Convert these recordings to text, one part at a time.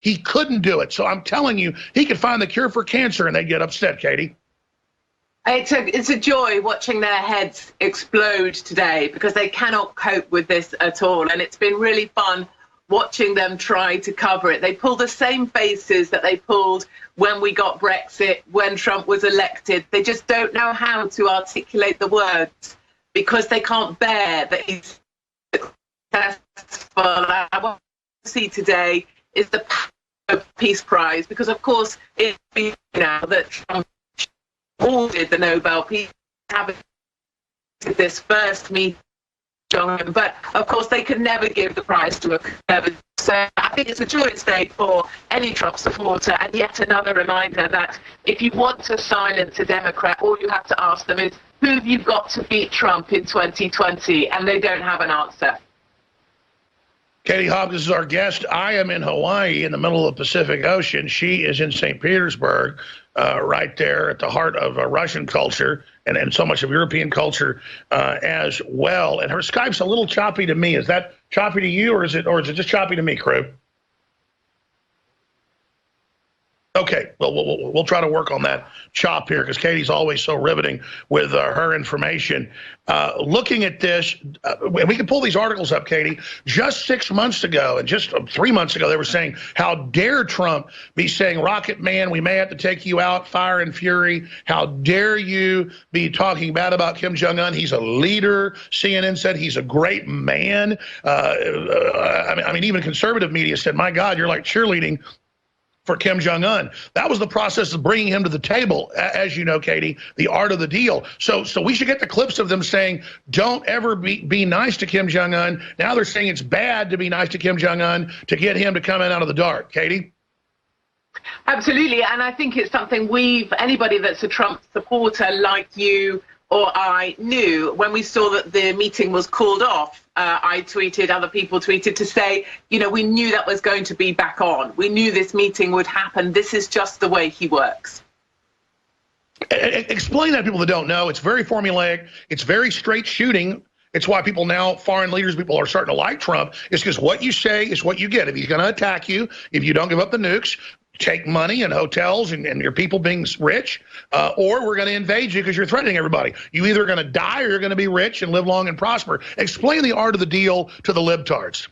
He couldn't do it. So I'm telling you, he could find the cure for cancer and they'd get upset, Katie. It's a joy watching their heads explode today because they cannot cope with this at all. And it's been really fun watching them try to cover it. They pull the same faces that they pulled when we got Brexit, when Trump was elected. They just don't know how to articulate the words because they can't bear that he's successful. I want to see today is the Peace Prize because, of course, it's been now that Trump awarded the Nobel Peace having this first meeting, but of course they could never give the prize to a conservative. So I think it's a joyous day for any Trump supporter, and yet another reminder that if you want to silence a Democrat, all you have to ask them is, who have you got to beat Trump in 2020? And they don't have an answer. Katie Hopkins is our guest. I am in Hawaii in the middle of the Pacific Ocean. She is in St. Petersburg, right there at the heart of Russian culture and so much of European culture as well. And her Skype's a little choppy to me. Is that choppy to you, or is it just choppy to me, crew? Okay, well, we'll try to work on that chop here because Katie's always so riveting with her information. Looking at this, we can pull these articles up, Katie. Just 6 months ago and just 3 months ago, they were saying, how dare Trump be saying, Rocket Man, we may have to take you out, fire and fury. How dare you be talking bad about Kim Jong-un? He's a leader. CNN said he's a great man. I mean, even conservative media said, my God, you're like cheerleading for Kim Jong-un. That was the process of bringing him to the table, as you know, Katie, the art of the deal. So we should get the clips of them saying, don't ever be nice to Kim Jong-un. Now they're saying it's bad to be nice to Kim Jong-un to get him to come in out of the dark. Katie? Absolutely, and I think it's something anybody that's a Trump supporter like you or I knew when we saw that the meeting was called off. I tweeted, other people tweeted to say, you know, we knew that was going to be back on. We knew this meeting would happen. This is just the way he works. Explain that to people that don't know. It's very formulaic. It's very straight shooting. It's why people now, foreign leaders, people are starting to like Trump. It's because what you say is what you get. If he's going to attack you, if you don't give up the nukes, take money and hotels and your people being rich, or we're going to invade you because you're threatening everybody. You either going to die or you're going to be rich and live long and prosper. Explain the art of the deal to the libtards.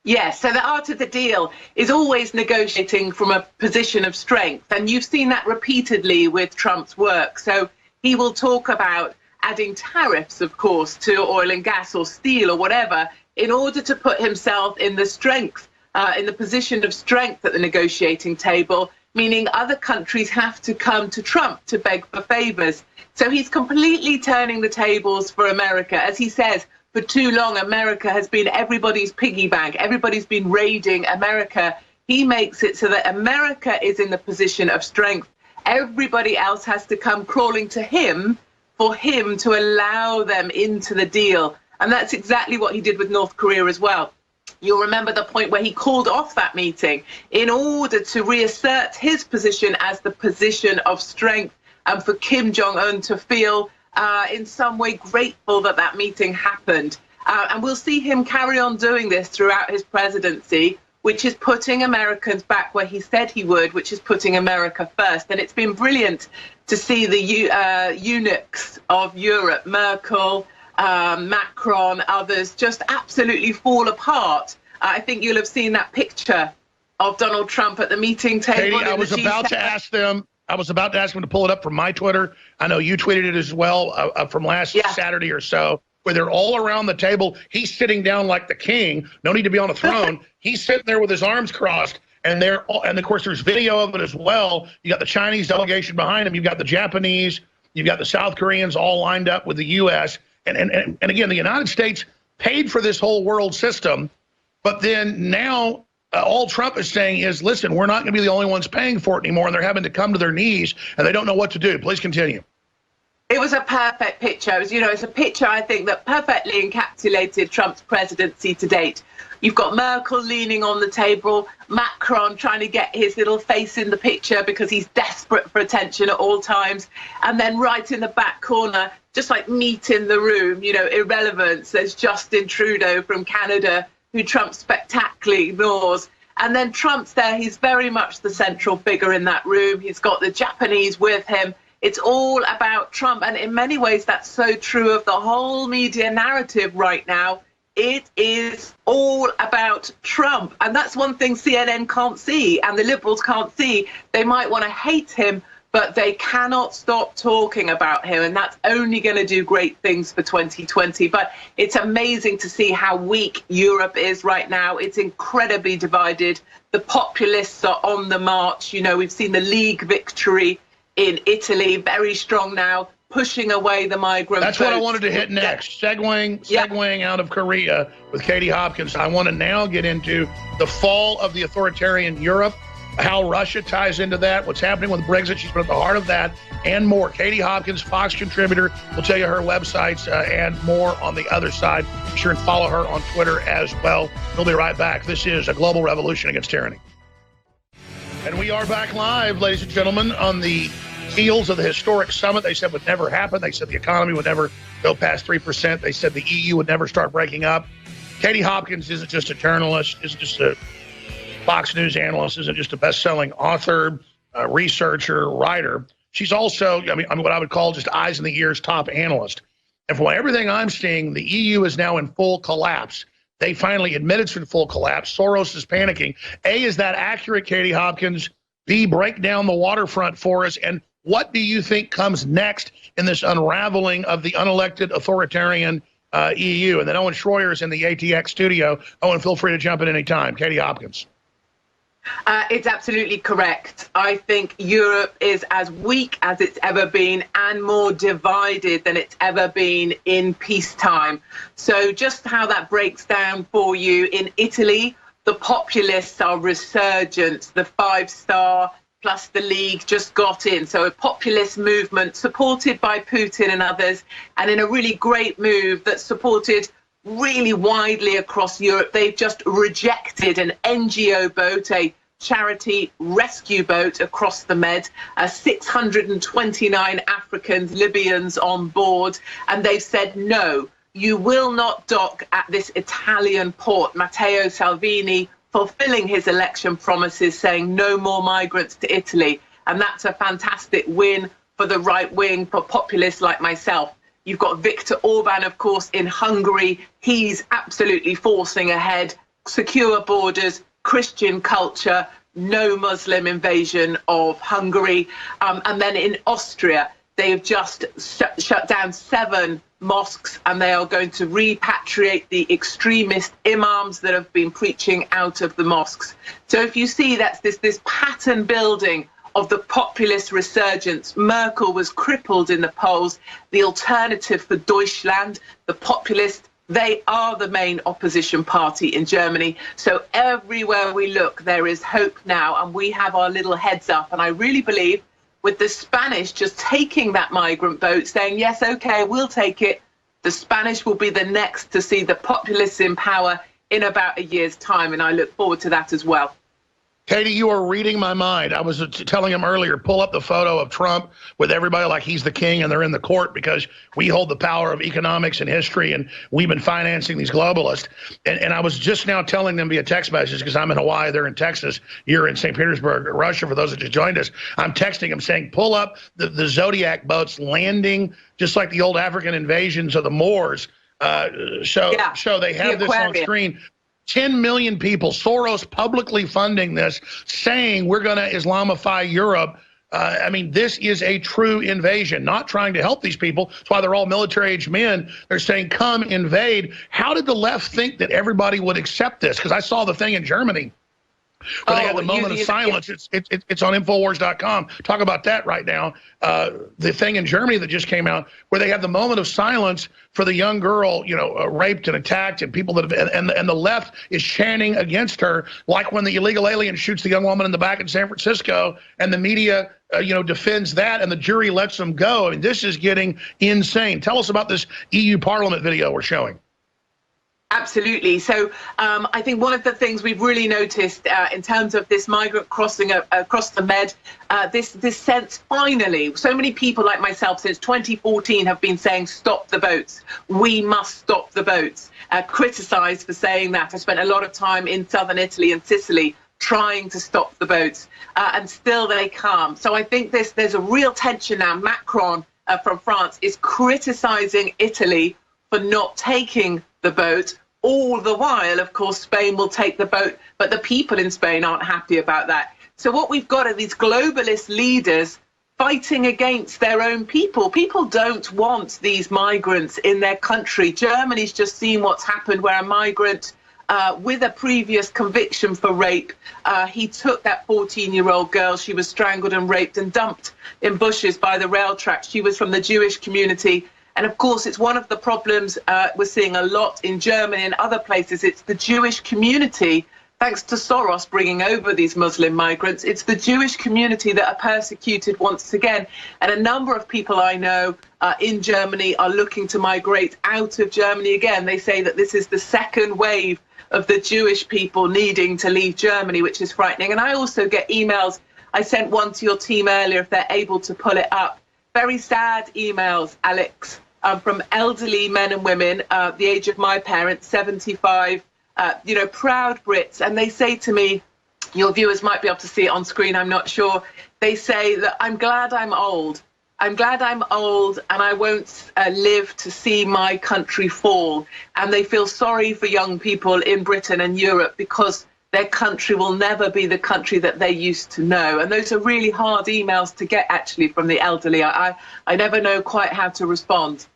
Yes, so the art of the deal is always negotiating from a position of strength. And you've seen that repeatedly with Trump's work. So he will talk about adding tariffs, of course, to oil and gas or steel or whatever in order to put himself in the strength in the position of strength at the negotiating table, meaning other countries have to come to Trump to beg for favors. So he's completely turning the tables for America. As he says, for too long, America has been everybody's piggy bank. Everybody's been raiding America. He makes it so that America is in the position of strength. Everybody else has to come crawling to him for him to allow them into the deal. And that's exactly what he did with North Korea as well. You'll remember the point where he called off that meeting in order to reassert his position as the position of strength and for Kim Jong-un to feel in some way grateful that that meeting happened. And we'll see him carry on doing this throughout his presidency, which is putting Americans back where he said he would, which is putting America first. And it's been brilliant to see the eunuchs of Europe, Merkel, Macron, others, just absolutely fall apart. I think you'll have seen that picture of Donald Trump at the meeting table. Katie, I was about to ask them to pull it up from my Twitter. I know you tweeted it as well from last Saturday or so, where they're all around the table. He's sitting down like the king. No need to be on a throne. He's sitting there with his arms crossed. And of course, there's video of it as well. You got the Chinese delegation behind him. You've got the Japanese. You've got the South Koreans all lined up with the U.S. And again, the United States paid for this whole world system, but then now all Trump is saying is, listen, we're not going to be the only ones paying for it anymore, and they're having to come to their knees, and they don't know what to do. Please continue. It was a perfect picture. It's a picture, I think, that perfectly encapsulated Trump's presidency to date. You've got Merkel leaning on the table, Macron trying to get his little face in the picture because he's desperate for attention at all times. And then right in the back corner, just like meat in the room, irrelevance, there's Justin Trudeau from Canada, who Trump spectacularly ignores. And then Trump's there. He's very much the central figure in that room. He's got the Japanese with him. It's all about Trump. And in many ways, that's so true of the whole media narrative right now. It is all about Trump. And that's one thing CNN can't see and the liberals can't see. They might want to hate him, but they cannot stop talking about him. And that's only going to do great things for 2020. But it's amazing to see how weak Europe is right now. It's incredibly divided. The populists are on the march. You know, we've seen the League victory in Italy, very strong now, pushing away the migrant That's votes. what I wanted to hit next. Segueing out of Korea with Katie Hopkins. I want to now get into the fall of the authoritarian Europe, how Russia ties into that, what's happening with Brexit. She's been at the heart of that and more. Katie Hopkins, Fox contributor, will tell you her websites and more on the other side. Be sure and follow her on Twitter as well. We'll be right back. This is A Global Revolution Against Tyranny. And we are back live, ladies and gentlemen, on the heels of the historic summit they said would never happen. They said the economy would never go past 3%. They said the EU would never start breaking up. Katie Hopkins isn't just a journalist, isn't just a Fox News analyst, isn't just a best-selling author, researcher, writer. She's also, I mean, what I would call just eyes in the ears top analyst. And from everything I'm seeing, the EU is now in full collapse. They finally admit it's in full collapse. Soros is panicking. A, is that accurate, Katie Hopkins? B, break down the waterfront for us. And what do you think comes next in this unraveling of the unelected authoritarian EU? And then Owen Schroyer is in the ATX studio. Owen, feel free to jump in any time. Katie Hopkins. It's absolutely correct. I think Europe is as weak as it's ever been and more divided than it's ever been in peacetime. So just how that breaks down for you, in Italy, the populists are resurgent. The 5-star plus the League just got in. So a populist movement supported by Putin and others, and in a really great move that's supported really widely across Europe. They've just rejected an NGO boat, a charity rescue boat across the Med, 629 Africans, Libyans on board, and they've said, no, you will not dock at this Italian port. Matteo Salvini fulfilling his election promises, saying no more migrants to Italy. And that's a fantastic win for the right wing, for populists like myself. You've got Viktor Orban, of course, in Hungary. He's absolutely forcing ahead secure borders, Christian culture, no Muslim invasion of Hungary. And then in Austria, they have just shut down 7 mosques, and they are going to repatriate the extremist imams that have been preaching out of the mosques. So if you see, that's this pattern building of the populist resurgence. Merkel was crippled in the polls. The Alternative for Deutschland, the populist, they are the main opposition party in Germany. So everywhere we look, there is hope now, and we have our little heads up. And I really believe with the Spanish just taking that migrant boat, saying, yes, okay, we'll take it, the Spanish will be the next to see the populists in power in about a year's time. And I look forward to that as well. Katie, you are reading my mind. I was telling him earlier, pull up the photo of Trump with everybody like he's the king and they're in the court because we hold the power of economics and history and we've been financing these globalists. And I was just now telling them via text message, because I'm in Hawaii, they're in Texas, you're in St. Petersburg, Russia, for those that just joined us. I'm texting them saying, pull up the Zodiac boats landing just like the old African invasions of the Moors. So they have this on screen. 10 million people, Soros publicly funding this, saying we're going to Islamify Europe. I mean, this is a true invasion, not trying to help these people. That's why they're all military-age men. They're saying, come invade. How did the left think that everybody would accept this? Because I saw the thing in Germany where they had the moment of silence. It's on Infowars.com. Talk about that right now. The thing in Germany that just came out where they have the moment of silence for the young girl, raped and attacked, and people that have, and the left is chanting against her, like when the illegal alien shoots the young woman in the back in San Francisco, and the media, defends that, and the jury lets them go. I mean, this is getting insane. Tell us about this EU Parliament video we're showing. Absolutely. So I think one of the things we've really noticed in terms of this migrant crossing across the Med, this sense, finally, so many people like myself since 2014 have been saying, stop the boats. We must stop the boats. Criticised for saying that. I spent a lot of time in southern Italy and Sicily trying to stop the boats, and still they can't. So I think there's a real tension now. Macron from France is criticising Italy for not taking the boat. All the while, of course, Spain will take the boat, but the people in Spain aren't happy about that. So what we've got are these globalist leaders fighting against their own people. People don't want these migrants in their country. Germany's just seen what's happened where a migrant with a previous conviction for rape, he took that 14-year-old girl. She was strangled and raped and dumped in bushes by the rail tracks. She was from the Jewish community. And of course, it's one of the problems we're seeing a lot in Germany and other places. It's the Jewish community, thanks to Soros bringing over these Muslim migrants. It's the Jewish community that are persecuted once again. And a number of people I know in Germany are looking to migrate out of Germany again. They say that this is the second wave of the Jewish people needing to leave Germany, which is frightening. And I also get emails. I sent one to your team earlier, if they're able to pull it up. Very sad emails, Alex, from elderly men and women, the age of my parents, 75, proud Brits. And they say to me, your viewers might be able to see it on screen, I'm not sure. They say that I'm glad I'm old. I'm glad I'm old and I won't live to see my country fall. And they feel sorry for young people in Britain and Europe because their country will never be the country that they used to know. And those are really hard emails to get, actually, from the elderly. I never know quite how to respond.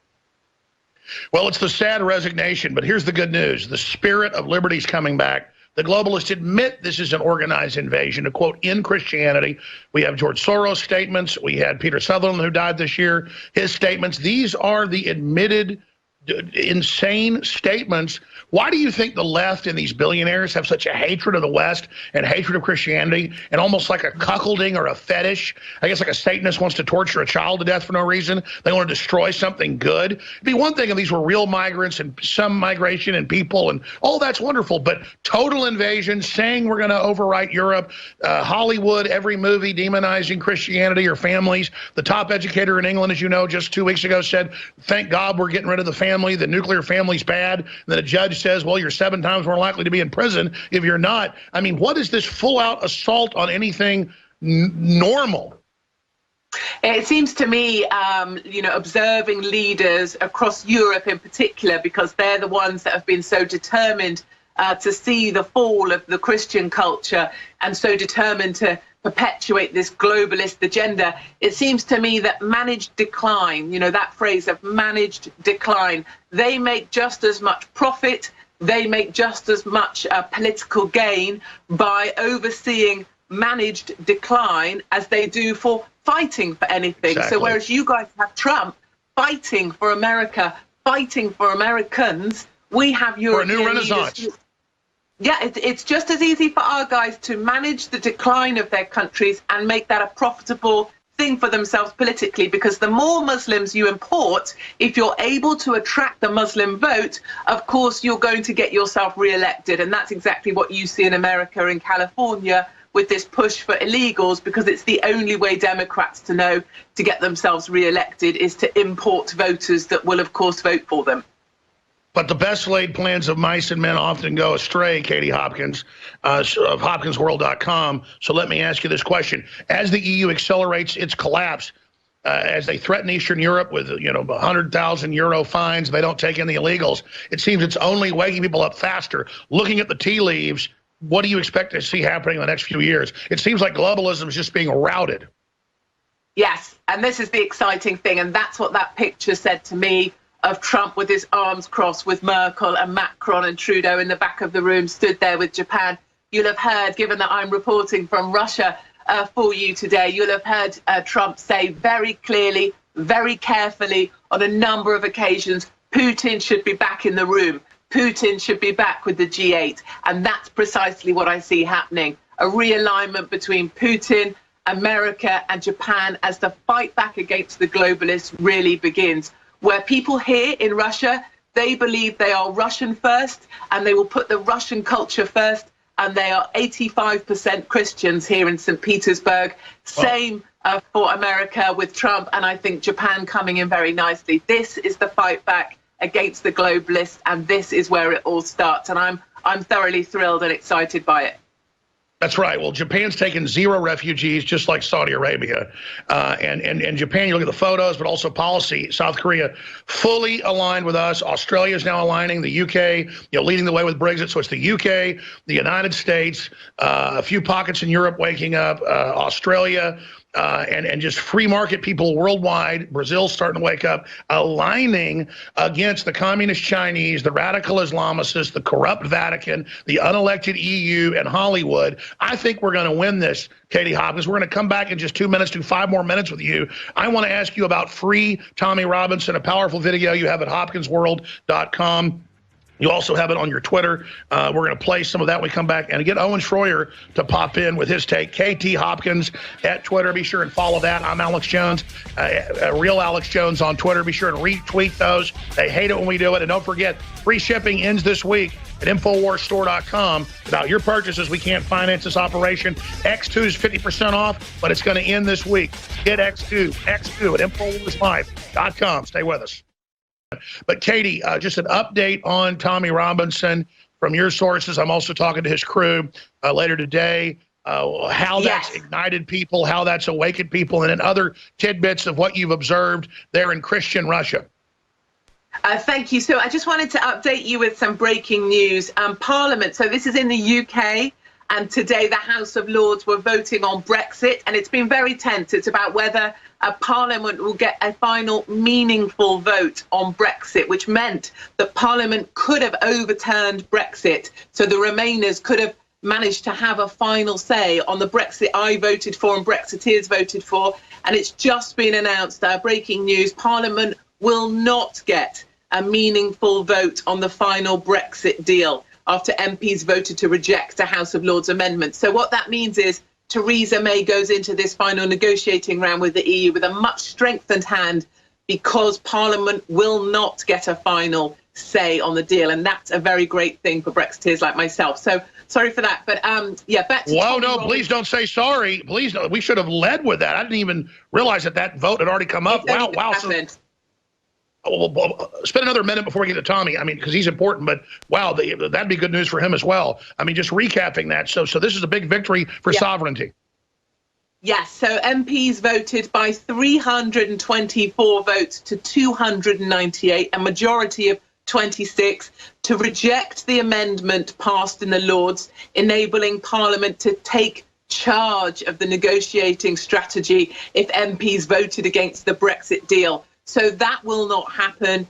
Well, it's the sad resignation, but here's the good news. The spirit of liberty is coming back. The globalists admit this is an organized invasion. To quote, in Christianity, we have George Soros statements. We had Peter Sutherland, who died this year, his statements. These are the admitted insane statements. Why do you think the left and these billionaires have such a hatred of the West and hatred of Christianity and almost like a cuckolding or a fetish? I guess like a Satanist wants to torture a child to death for no reason. They want to destroy something good. It'd be one thing if these were real migrants and some migration and people and all that's wonderful, but total invasion, saying we're going to overwrite Europe, Hollywood, every movie demonizing Christianity or families. The top educator in England, as you know, just 2 weeks ago said, thank God we're getting rid of the family. The nuclear family's bad. And then a judge says, well, you're 7 times more likely to be in prison if you're not. I mean, what is this full-out assault on anything normal? It seems to me, observing leaders across Europe in particular, because they're the ones that have been so determined to see the fall of the Christian culture and so determined to perpetuate this globalist agenda. It seems to me that managed decline, that phrase of managed decline, they make just as much profit, they make just as much political gain by overseeing managed decline as they do for fighting for anything. Exactly. So whereas you guys have Trump fighting for America, fighting for Americans, we have European for a new renaissance. Yeah, it's just as easy for our guys to manage the decline of their countries and make that a profitable thing for themselves politically, because the more Muslims you import, if you're able to attract the Muslim vote, of course, you're going to get yourself re-elected. And that's exactly what you see in America and California with this push for illegals, because it's the only way Democrats to get themselves re-elected is to import voters that will, of course, vote for them. But the best laid plans of mice and men often go astray, Katie Hopkins, of HopkinsWorld.com. So let me ask you this question. As the EU accelerates its collapse, as they threaten Eastern Europe with, 100,000 euro fines if they don't take in the illegals, it seems it's only waking people up faster. Looking at the tea leaves, what do you expect to see happening in the next few years? It seems like globalism is just being routed. Yes, and this is the exciting thing, and that's what that picture said to me, of Trump with his arms crossed with Merkel and Macron and Trudeau in the back of the room, stood there with Japan. You'll have heard, given that I'm reporting from Russia for you today, you'll have heard Trump say very clearly, very carefully on a number of occasions, Putin should be back in the room. Putin should be back with the G8. And that's precisely what I see happening. A realignment between Putin, America and Japan as the fight back against the globalists really begins. Where people here in Russia, they believe they are Russian first and they will put the Russian culture first, and they are 85% Christians here in St. Petersburg. Same for America with Trump, and I think Japan coming in very nicely. This is the fight back against the globalists, and this is where it all starts, and I'm thoroughly thrilled and excited by it. That's right. Well, Japan's taken 0 refugees, just like Saudi Arabia. And Japan, you look at the photos, but also policy. South Korea fully aligned with us. Australia is now aligning. The UK, leading the way with Brexit. So it's the UK, the United States, a few pockets in Europe waking up, Australia, and just free market people worldwide. Brazil's starting to wake up, aligning against the communist Chinese, the radical Islamicists, the corrupt Vatican, the unelected EU, and Hollywood. I think we're going to win this, Katie Hopkins. We're going to come back in just 2 minutes, do 5 more minutes with you. I want to ask you about free Tommy Robinson, a powerful video you have at hopkinsworld.com. You also have it on your Twitter. We're going to play some of that when we come back and get Owen Schroyer to pop in with his take. KT Hopkins at Twitter. Be sure and follow that. I'm Alex Jones, real Alex Jones on Twitter. Be sure and retweet those. They hate it when we do it. And don't forget, free shipping ends this week at InfoWarsStore.com. Without your purchases, we can't finance this operation. X2 is 50% off, but it's going to end this week. Get X2 at InfoWarsLife.com. Stay with us. But Katie, just an update on Tommy Robinson from your sources. I'm also talking to his crew later today, how that's ignited people, how that's awakened people, and then other tidbits of what you've observed there in Christian Russia. Thank you. So I just wanted to update you with some breaking news. Parliament, so this is in the UK, and today the House of Lords were voting on Brexit, and it's been very tense. It's about whether Parliament will get a final meaningful vote on Brexit, which meant that Parliament could have overturned Brexit. So the Remainers could have managed to have a final say on the Brexit I voted for and Brexiteers voted for. And it's just been announced, breaking news, Parliament will not get a meaningful vote on the final Brexit deal after MPs voted to reject a House of Lords amendment. So what that means is Theresa May goes into this final negotiating round with the EU with a much strengthened hand because Parliament will not get a final say on the deal. And that's a very great thing for Brexiteers like myself. So sorry for that. But yeah, back to Whoa, no, please don't say sorry. Please, no, we should have led with that. I didn't even realize that vote had already come up. Wow. Well, spend another minute before we get to Tommy. I mean, because he's important, but wow, that'd be good news for him as well. I mean, just recapping that. So this is a big victory for sovereignty. Yes, so MPs voted by 324 votes to 298, a majority of 26, to reject the amendment passed in the Lords, enabling Parliament to take charge of the negotiating strategy if MPs voted against the Brexit deal. So that will not happen.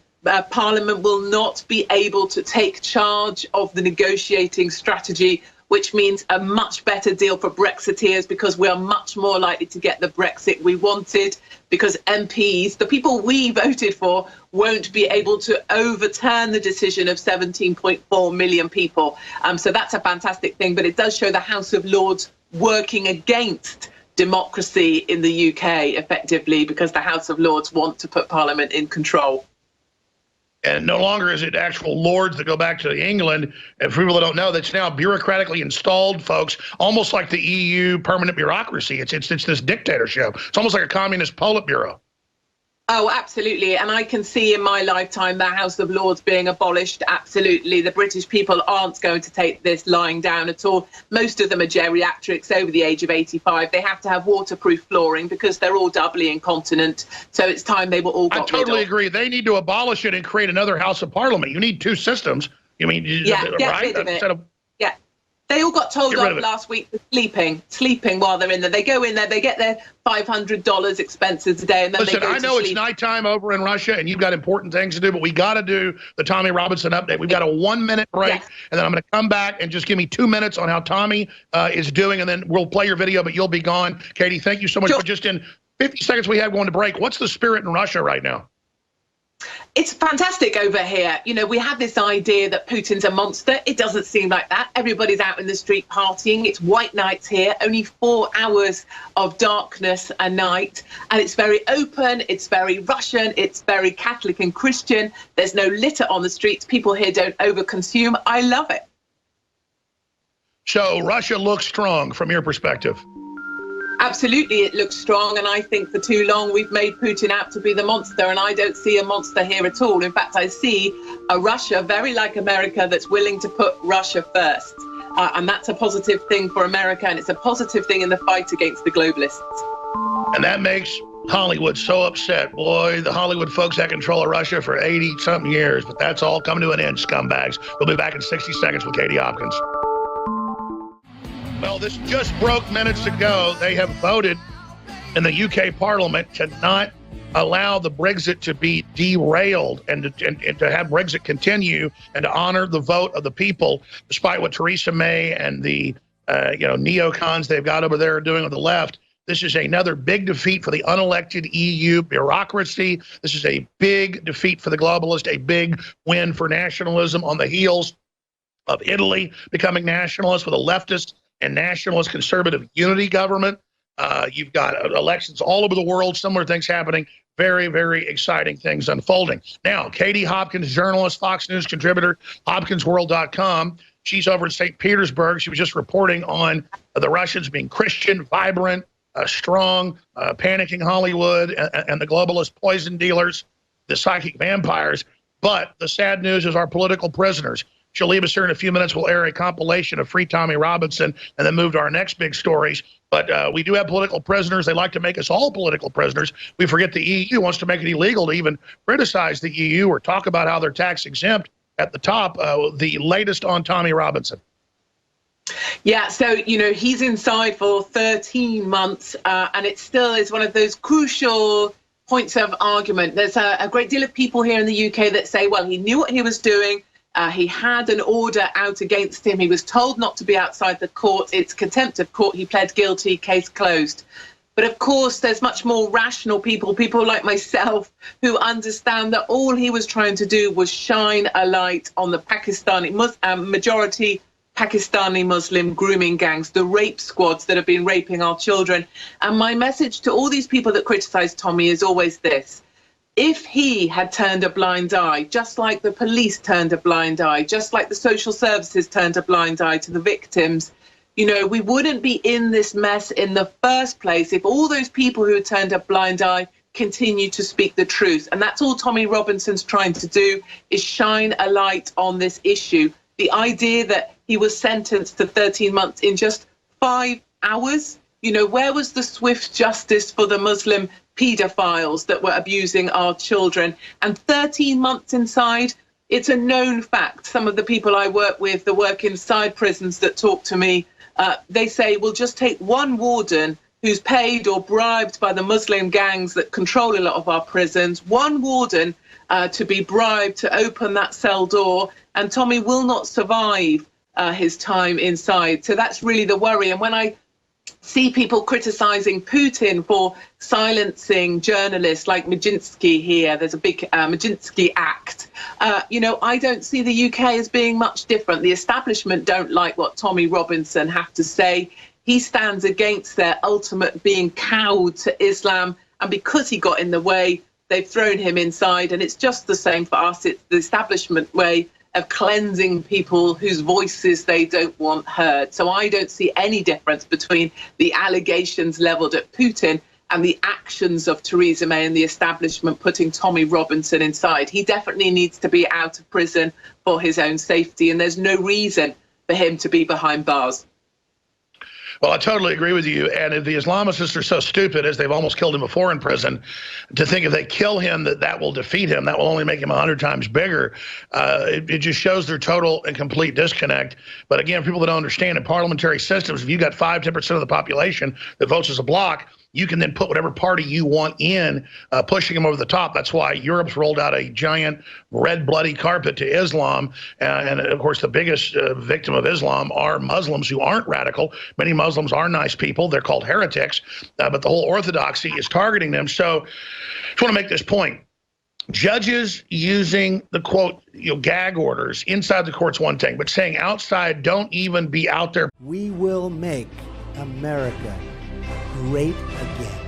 Parliament will not be able to take charge of the negotiating strategy, which means a much better deal for Brexiteers because we are much more likely to get the Brexit we wanted because MPs, the people we voted for, won't be able to overturn the decision of 17.4 million people. So that's a fantastic thing, but it does show the House of Lords working against democracy in the UK effectively because the House of Lords want to put Parliament in control. And no longer is it actual lords that go back to England. And for people that don't know, that's now bureaucratically installed folks, almost like the EU permanent bureaucracy. It's this dictatorship. It's almost like a communist Politburo. Oh, absolutely. And I can see in my lifetime the House of Lords being abolished. Absolutely. The British people aren't going to take this lying down at all. Most of them are geriatrics over the age of 85. They have to have waterproof flooring because they're all doubly incontinent. So it's time they were all got rid of. I totally agree. They need to abolish it and create another House of Parliament. You need 2 systems. You mean, get right? rid of it. Yeah. They all got told off last week for sleeping while they're in there. They go in there, they get their $500 expenses a day, and then listen, they go I know to sleep. It's nighttime over in Russia, and you've got important things to do, but we got to do the Tommy Robinson update. We've got a 1-minute break, and then I'm going to come back and just give me 2 minutes on how Tommy is doing, and then we'll play your video, but you'll be gone. Katie, thank you so much for just in 50 seconds we have going to break. What's the spirit in Russia right now? It's fantastic over here. You know, we have this idea that Putin's a monster. It doesn't seem like that. Everybody's out in the street partying. It's white nights here, only 4 hours of darkness a night. And it's very open. It's very Russian. It's very Catholic and Christian. There's no litter on the streets. People here don't overconsume. I love it. So Russia looks strong from your perspective. Absolutely, it looks strong, and I think for too long we've made Putin out to be the monster, and I don't see a monster here at all. In fact, I see a Russia very like America that's willing to put Russia first. And that's a positive thing for America, and it's a positive thing in the fight against the globalists. And that makes Hollywood so upset. Boy, the Hollywood folks had control of Russia for 80-something years, but that's all coming to an end, scumbags. We'll be back in 60 seconds with Katie Hopkins. Well, this just broke minutes ago. They have voted in the UK Parliament to not allow the Brexit to be derailed and to have Brexit continue and to honor the vote of the people, despite what Theresa May and the neocons they've got over there are doing on the left. This is another big defeat for the unelected EU bureaucracy. This is a big defeat for the globalists, a big win for nationalism on the heels of Italy becoming nationalist with a leftist and nationalist conservative unity government. You've got elections all over the world, similar things happening. Very, very exciting things unfolding. Now, Katie Hopkins, journalist, Fox News contributor, hopkinsworld.com. She's over in St. Petersburg. She was just reporting on the Russians being Christian, vibrant, strong, panicking Hollywood, and the globalist poison dealers, the psychic vampires. But the sad news is our political prisoners. She'll leave us here in a few minutes. We'll air a compilation of Free Tommy Robinson and then move to our next big stories. But we do have political prisoners. They like to make us all political prisoners. We forget the EU wants to make it illegal to even criticize the EU or talk about how they're tax exempt at the top. The latest on Tommy Robinson. Yeah, so, he's inside for 13 months, and it still is one of those crucial points of argument. There's a great deal of people here in the UK that say, well, he knew what he was doing. He had an order out against him. He was told not to be outside the court. It's contempt of court. He pled guilty, case closed. But of course, there's much more rational people like myself, who understand that all he was trying to do was shine a light on the Pakistani majority Pakistani Muslim grooming gangs, the rape squads that have been raping our children. And my message to all these people that criticize Tommy is always this. If he had turned a blind eye, just like the police turned a blind eye, just like the social services turned a blind eye to the victims, we wouldn't be in this mess in the first place if all those people who had turned a blind eye continue to speak the truth. And that's all Tommy Robinson's trying to do, is shine a light on this issue. The idea that he was sentenced to 13 months in just 5 hours, where was the swift justice for the Muslim pedophiles that were abusing our children? And 13 months inside, it's a known fact. Some of the people I work with that work inside prisons that talk to me, they say, we'll just take one warden who's paid or bribed by the Muslim gangs that control a lot of our prisons, one warden to be bribed to open that cell door, and Tommy will not survive his time inside. So that's really the worry. And when I see people criticizing Putin for silencing journalists like Majinsky here, there's a big Majinsky Act, I don't see the UK as being much different. The establishment don't like what Tommy Robinson have to say. He stands against their ultimate being cowed to Islam, and because he got in the way, they've thrown him inside. And it's just the same for us. It's the establishment way of cleansing people whose voices they don't want heard. So I don't see any difference between the allegations leveled at Putin and the actions of Theresa May and the establishment putting Tommy Robinson inside. He definitely needs to be out of prison for his own safety, and there's no reason for him to be behind bars. Well, I totally agree with you. And if the Islamists are so stupid, as they've almost killed him before in prison, to think if they kill him, that will defeat him, that will only make him 100 times bigger, it just shows their total and complete disconnect. But again, people that don't understand, in parliamentary systems, if you got 5–10% of the population that votes as a bloc, you can then put whatever party you want in, pushing them over the top. That's why Europe's rolled out a giant red bloody carpet to Islam. And of course, the biggest victim of Islam are Muslims who aren't radical. Many Muslims are nice people. They're called heretics. But the whole orthodoxy is targeting them. So I just want to make this point. Judges using the, quote, gag orders inside the court's one thing, but saying outside, don't even be out there. We will make America great again.